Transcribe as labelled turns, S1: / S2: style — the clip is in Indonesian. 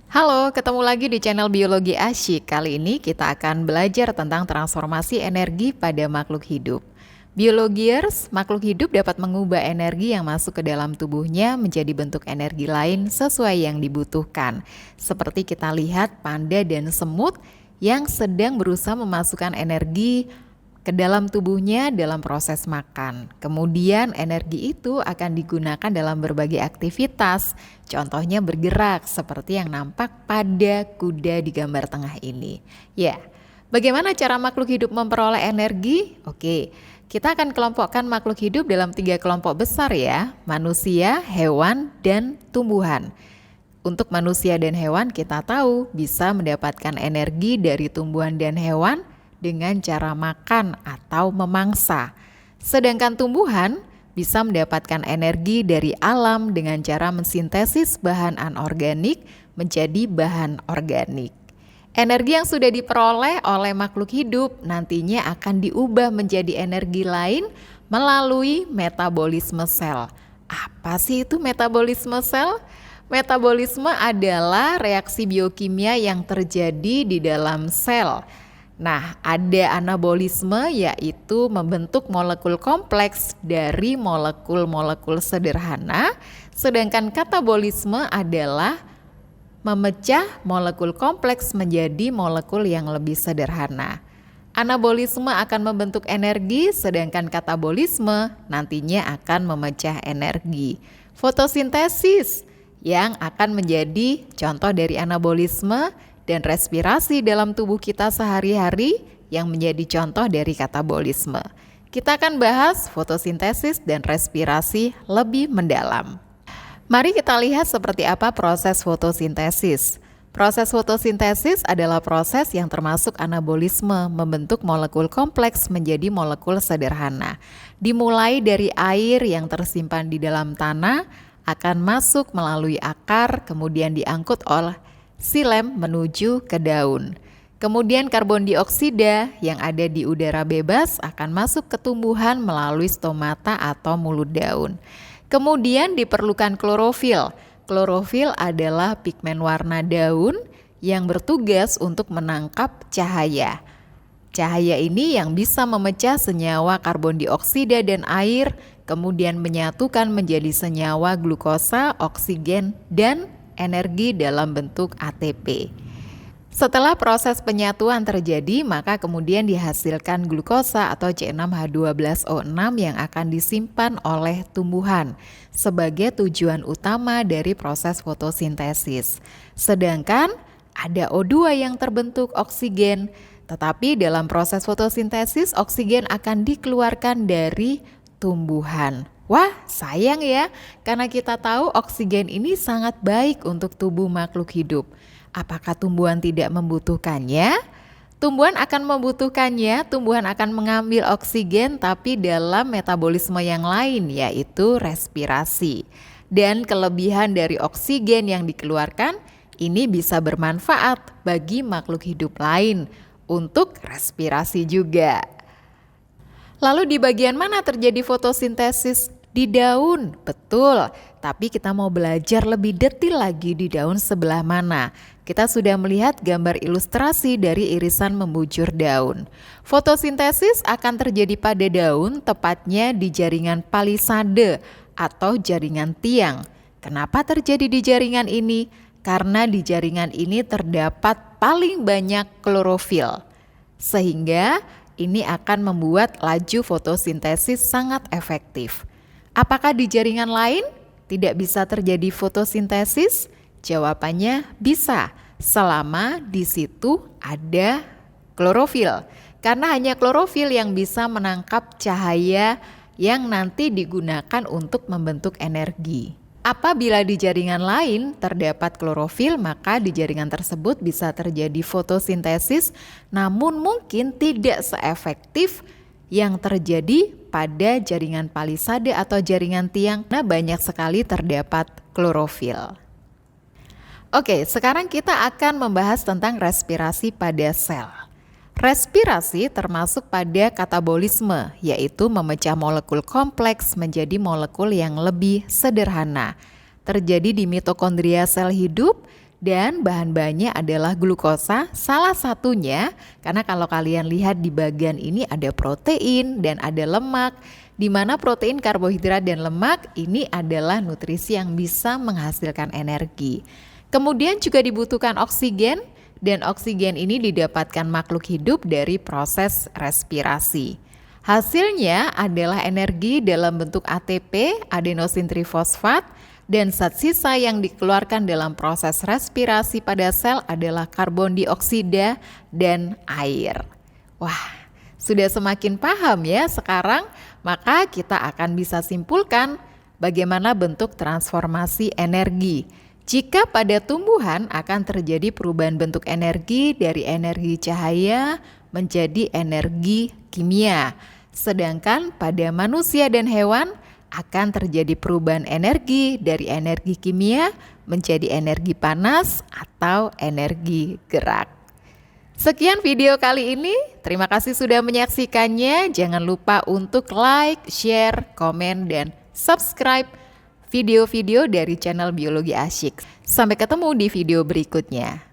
S1: Halo, ketemu lagi di channel Biologi Asyik. Kali ini kita akan belajar tentang transformasi energi pada makhluk hidup. Biologiers, makhluk hidup dapat mengubah energi yang masuk ke dalam tubuhnya menjadi bentuk energi lain sesuai yang dibutuhkan. Seperti kita lihat panda dan semut yang sedang berusaha memasukkan energi ke dalam tubuhnya dalam proses makan. Kemudian energi itu akan digunakan dalam berbagai aktivitas, contohnya bergerak seperti yang nampak pada kuda di gambar tengah ini. Ya, bagaimana cara makhluk hidup memperoleh energi? Oke, kita akan kelompokkan makhluk hidup dalam 3 kelompok besar ya, manusia, hewan, dan tumbuhan. Untuk manusia dan hewan kita tahu bisa mendapatkan energi dari tumbuhan dan hewan dengan cara makan atau memangsa. Sedangkan tumbuhan bisa mendapatkan energi dari alam dengan cara mensintesis bahan anorganik menjadi bahan organik. Energi yang sudah diperoleh oleh makhluk hidup nantinya akan diubah menjadi energi lain melalui metabolisme sel. Apa sih itu metabolisme sel? Metabolisme adalah reaksi biokimia yang terjadi di dalam sel. Nah, ada anabolisme yaitu membentuk molekul kompleks dari molekul-molekul sederhana, sedangkan katabolisme adalah memecah molekul kompleks menjadi molekul yang lebih sederhana. Anabolisme akan membentuk energi, sedangkan katabolisme nantinya akan memecah energi. Fotosintesis yang akan menjadi contoh dari anabolisme dan respirasi dalam tubuh kita sehari-hari yang menjadi contoh dari katabolisme. Kita akan bahas fotosintesis dan respirasi lebih mendalam. Mari kita lihat seperti apa proses fotosintesis. Proses fotosintesis adalah proses yang termasuk anabolisme, membentuk molekul kompleks menjadi molekul sederhana. Dimulai dari air yang tersimpan di dalam tanah, akan masuk melalui akar, kemudian diangkut oleh silem menuju ke daun. Kemudian karbon dioksida yang ada di udara bebas akan masuk ke tumbuhan melalui stomata atau mulut daun. Kemudian diperlukan klorofil. Klorofil adalah pigmen warna daun yang bertugas untuk menangkap cahaya. Cahaya ini yang bisa memecah senyawa karbon dioksida dan air, kemudian menyatukan menjadi senyawa glukosa, oksigen, dan energi dalam bentuk ATP. Setelah proses penyatuan terjadi, maka kemudian dihasilkan glukosa atau C6H12O6 yang akan disimpan oleh tumbuhan sebagai tujuan utama dari proses fotosintesis. Sedangkan ada O2 yang terbentuk oksigen, tetapi dalam proses fotosintesis oksigen akan dikeluarkan dari tumbuhan. Wah, sayang ya, karena kita tahu oksigen ini sangat baik untuk tubuh makhluk hidup. Apakah tumbuhan tidak membutuhkannya? Tumbuhan akan membutuhkannya, tumbuhan akan mengambil oksigen tapi dalam metabolisme yang lain yaitu respirasi. Dan kelebihan dari oksigen yang dikeluarkan ini bisa bermanfaat bagi makhluk hidup lain untuk respirasi juga. Lalu di bagian mana terjadi fotosintesis? Di daun, betul. Tapi kita mau belajar lebih detail lagi di daun sebelah mana. Kita sudah melihat gambar ilustrasi dari irisan membujur daun. Fotosintesis akan terjadi pada daun, tepatnya di jaringan palisade atau jaringan tiang. Kenapa terjadi di jaringan ini? Karena di jaringan ini terdapat paling banyak klorofil. Sehingga ini akan membuat laju fotosintesis sangat efektif. Apakah di jaringan lain tidak bisa terjadi fotosintesis? Jawabannya bisa, selama di situ ada klorofil. Karena hanya klorofil yang bisa menangkap cahaya yang nanti digunakan untuk membentuk energi. Apabila di jaringan lain terdapat klorofil, maka di jaringan tersebut bisa terjadi fotosintesis, namun mungkin tidak seefektif yang terjadi pada jaringan palisade atau jaringan tiang, karena banyak sekali terdapat klorofil. Oke, sekarang kita akan membahas tentang respirasi pada sel. Respirasi termasuk pada katabolisme, yaitu memecah molekul kompleks menjadi molekul yang lebih sederhana. Terjadi di mitokondria sel hidup Dan bahan-bahannya adalah glukosa, salah satunya karena kalau kalian lihat di bagian ini ada protein dan ada lemak, di mana protein, karbohidrat, dan lemak ini adalah nutrisi yang bisa menghasilkan energi. Kemudian juga dibutuhkan oksigen, dan oksigen ini didapatkan makhluk hidup dari proses respirasi. Hasilnya adalah energi dalam bentuk ATP, adenosin trifosfat, dan zat sisa yang dikeluarkan dalam proses respirasi pada sel adalah karbon dioksida dan air. Wah, sudah semakin paham ya sekarang? Maka kita akan bisa simpulkan bagaimana bentuk transformasi energi. Jika pada tumbuhan akan terjadi perubahan bentuk energi dari energi cahaya menjadi energi kimia. Sedangkan pada manusia dan hewan akan terjadi perubahan energi dari energi kimia menjadi energi panas atau energi gerak. Sekian video kali ini, terima kasih sudah menyaksikannya. Jangan lupa untuk like, share, komen, dan subscribe video-video dari channel Biologi Asyik. Sampai ketemu di video berikutnya.